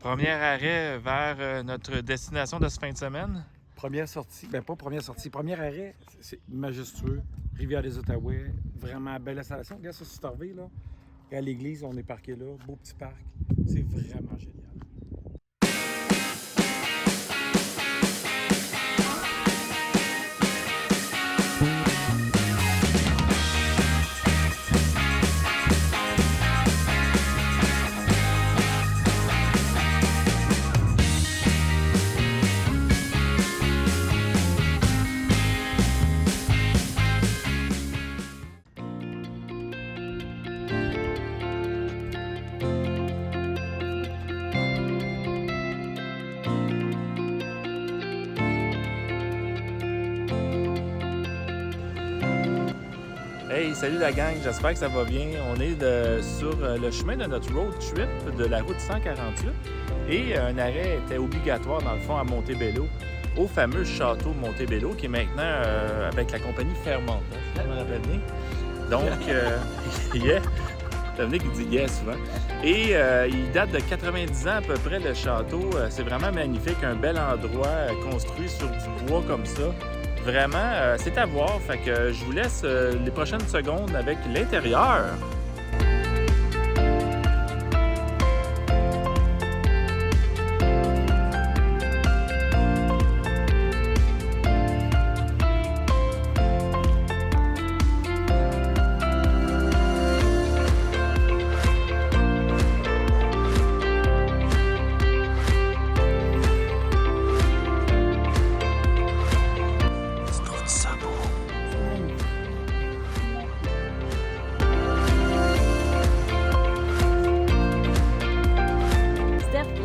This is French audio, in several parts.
Premier arrêt vers notre destination de ce fin de semaine. Première sortie, ben pas première sortie, premier arrêt, c'est majestueux. Rivière des Outaouais, vraiment belle installation. Regarde ça, c'est arrivé, là. À l'église, on est parqué là, beau petit parc. C'est vraiment génial. Hey, salut la gang, j'espère que ça va bien. On est sur le chemin de notre road trip de la route 148 et un arrêt était obligatoire dans le fond à Montebello, au fameux château de Montebello qui est maintenant avec la compagnie Fairmont, hein, si je me rappelle bien. Donc, yeah, Dominique il dit yeah souvent. Et il date de 90 ans à peu près le château. C'est vraiment magnifique, un bel endroit construit sur du bois comme ça. Vraiment, c'est à voir. Fait que je vous laisse les prochaines secondes avec l'intérieur.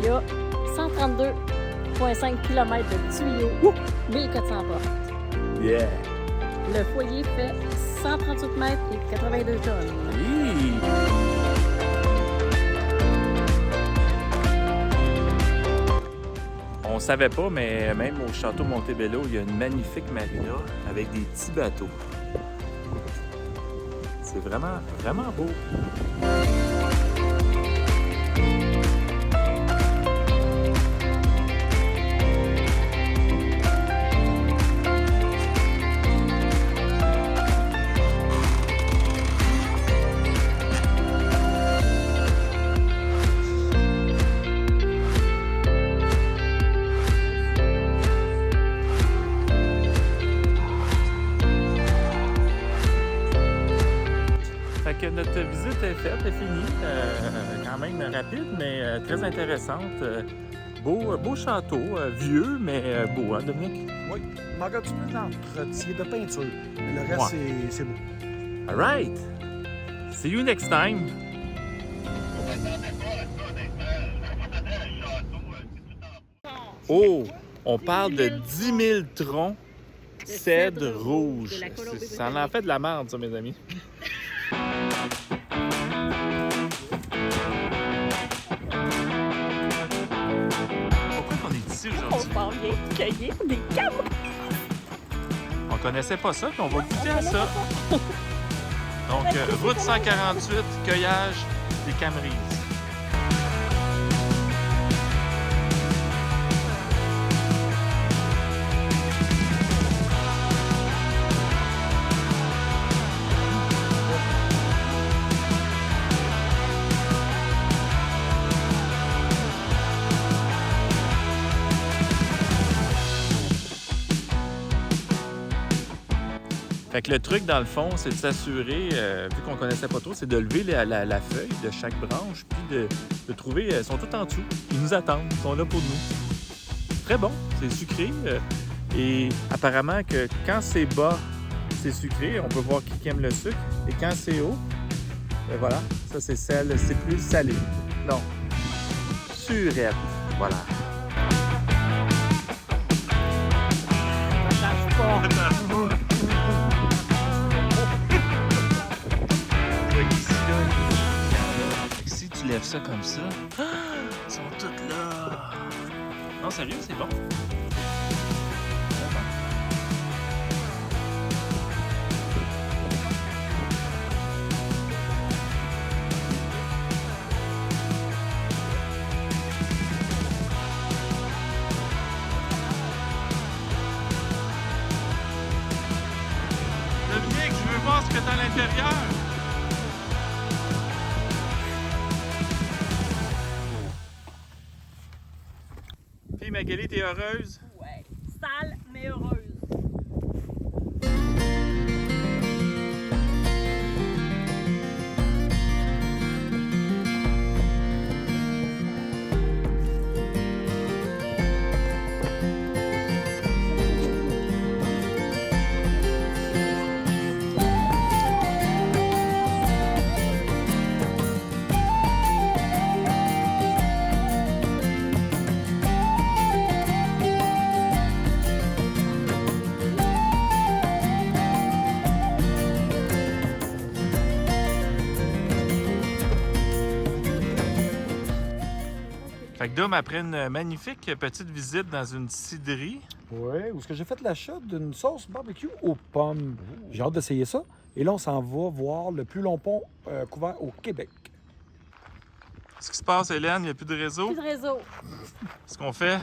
Il y a 132,5 km de tuyaux, 1400 portes. Yeah! Le foyer fait 138 mètres et 82 tonnes. Oui. On savait pas, mais même au château Montebello, il y a une magnifique marina avec des petits bateaux. C'est vraiment, vraiment beau. Fait que notre visite est faite, est finie. Quand même rapide, mais très intéressante. Beau château, vieux, mais beau, hein, Dominique? Oui, il manque un petit peu d'entretien, de peinture. Mais le reste, c'est beau. All right! See you next time! Oh! On parle de 10 000 troncs cèdre rouge. Ça en fait de la merde, ça, mes amis. Pourquoi on est ici On aujourd'hui? s'en vient cueillir des camels. On connaissait pas ça, puis on va goûter à ça. Donc, route 148, cueillage des camerises. Fait que le truc, dans le fond, c'est de s'assurer, vu qu'on connaissait pas trop, c'est de lever la feuille de chaque branche, puis de trouver, ils sont tout en dessous. Ils nous attendent, ils sont là pour nous. Très bon, c'est sucré. Et apparemment que quand c'est bas, c'est sucré. On peut voir qui aime le sucre. Et quand c'est haut, ben voilà, ça c'est sel, c'est plus salé. Non, surette, voilà. Ça change pas. Si tu lèves ça comme ça, ils sont toutes là. Non, sérieux, c'est bon. inférieure. Puis Magali, t'es heureuse? Ouais. Sale, mais heureuse. Fait que Dom, après une magnifique petite visite dans une cidrerie, Oui, où est-ce que j'ai fait l'achat d'une sauce barbecue aux pommes. J'ai hâte d'essayer ça. Et là, on s'en va voir le plus long pont couvert au Québec. ce qui se passe, Hélène, il n'y a plus de réseau. Plus de réseau. Ce qu'on fait,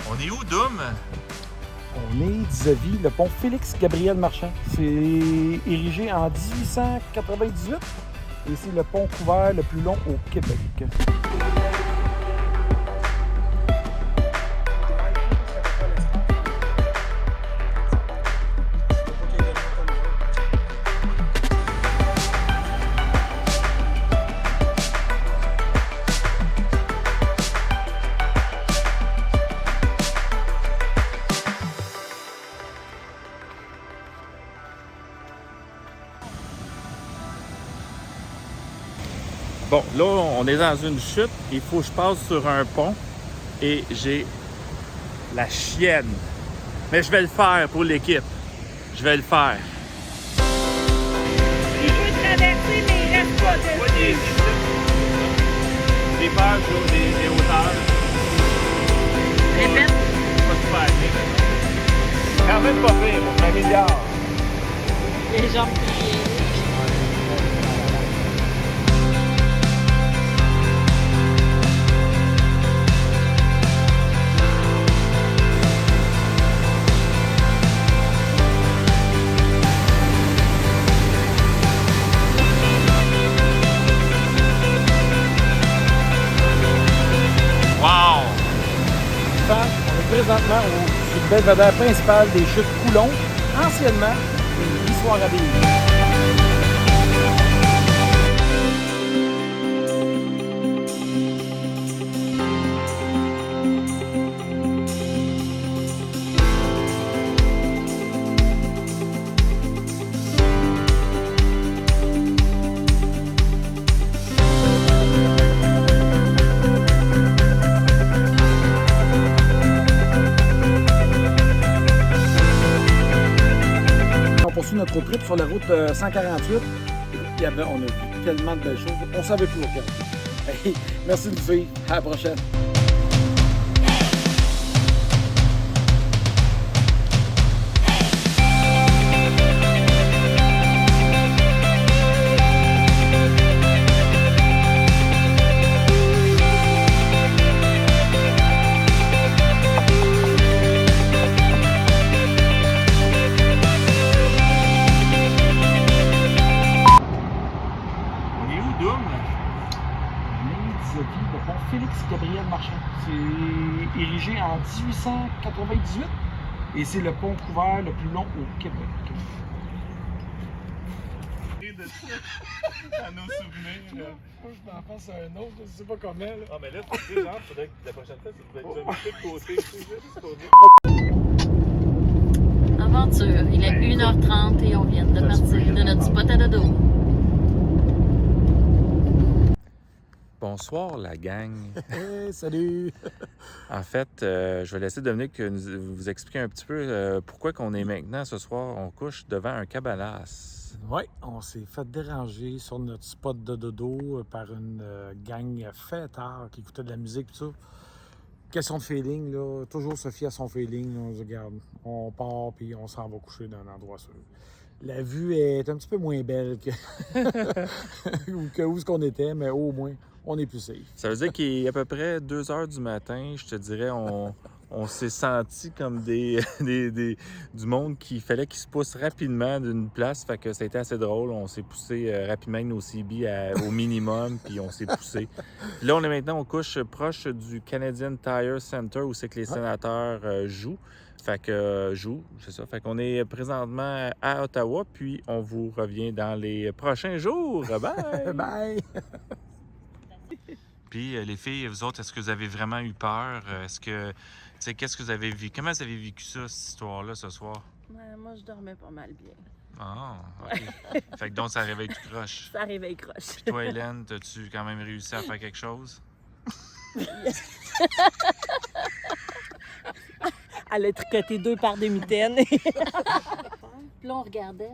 on est où, Dom? On est vis-à-vis le pont Félix-Gabriel Marchand. C'est érigé en 1898 et c'est le pont couvert le plus long au Québec. Bon, là, on est dans une chute. Il faut que je passe sur un pont et j'ai la chienne. Mais je vais le faire pour l'équipe. Je vais le faire. Il peut traverser, mais il reste pas dessus. Des pages, des hauteurs. Répète. Pas super bien. Quand même pas pire pour un milliard. Les jambes pliées. Wow! On est présentement sur le belvédère principal des chutes Coulon, anciennement une histoire à vivre. On poursuit notre trip sur la route 148. On a vu tellement de belles choses. On savait plus auquel. Hey, merci de nous suivre. À la prochaine. On est où, Dom? vis-à-vis le pont Félix-Gabriel Marchand. C'est érigé en 1898 et c'est le pont couvert le plus long au Québec. De ça, à nos souvenirs. Moi, je m'en pense à un autre, je sais pas comment. Là. Ah, mais là, tu sais, genre, faudrait que la prochaine fois, tu devais être de côté. Aventure. Il est 1h30 et on vient de partir de notre spot à dodo. Bonsoir, la gang. Hey, salut! En fait, je vais laisser Dominique vous expliquer un petit peu pourquoi qu'on est maintenant, ce soir, on couche devant un cabalas. Oui, on s'est fait déranger sur notre spot de dodo par une gang fêtard qui écoutait de la musique tout ça. Question de feeling, là, toujours se fier à son feeling. Là, on se regarde, on part puis on s'en va coucher dans un endroit sûr. La vue est un petit peu moins belle que, que où ce qu'on était, mais au moins, on est plus safe. Ça veut dire qu'il est à peu près 2 h du matin, je te dirais, on s'est senti comme du monde qu'il fallait qu'il se pousse rapidement d'une place. Fait que ça a été assez drôle. On s'est poussé rapidement avec nos CB au minimum, puis on s'est poussé. Puis là, on est maintenant aux couches proches du Canadian Tire Center où c'est que les sénateurs jouent. Fait que c'est ça. Fait qu'on est présentement à Ottawa, puis on vous revient dans les prochains jours. Bye! Bye! Puis les filles, vous autres, est-ce que vous avez vraiment eu peur? Est-ce que, tu sais, qu'est-ce que vous avez vécu? Comment vous avez vécu ça, cette histoire-là, ce soir? Ouais, moi, je dormais pas mal bien. Ah, OK. Fait que donc, ça réveille tout croche. Ça réveille croche. Puis toi, Hélène, as-tu quand même réussi à faire quelque chose? Elle a tricoté 2 paires de mitaines. Puis là, on regardait.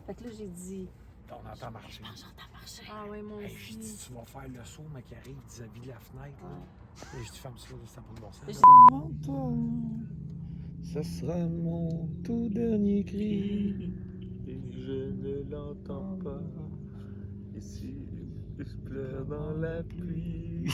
Fait que là, j'ai dit... On entend marcher. J'entends marcher. Ah oui, moi Hey, je aussi. dis, tu vas faire le saut, mais qui arrive vis-à-vis de la fenêtre. Là. Et je dis, ferme ça, c'est pas de bon sens. Ça sera mon tout dernier cri. Et je ne l'entends pas. Ici, je pleure dans la pluie.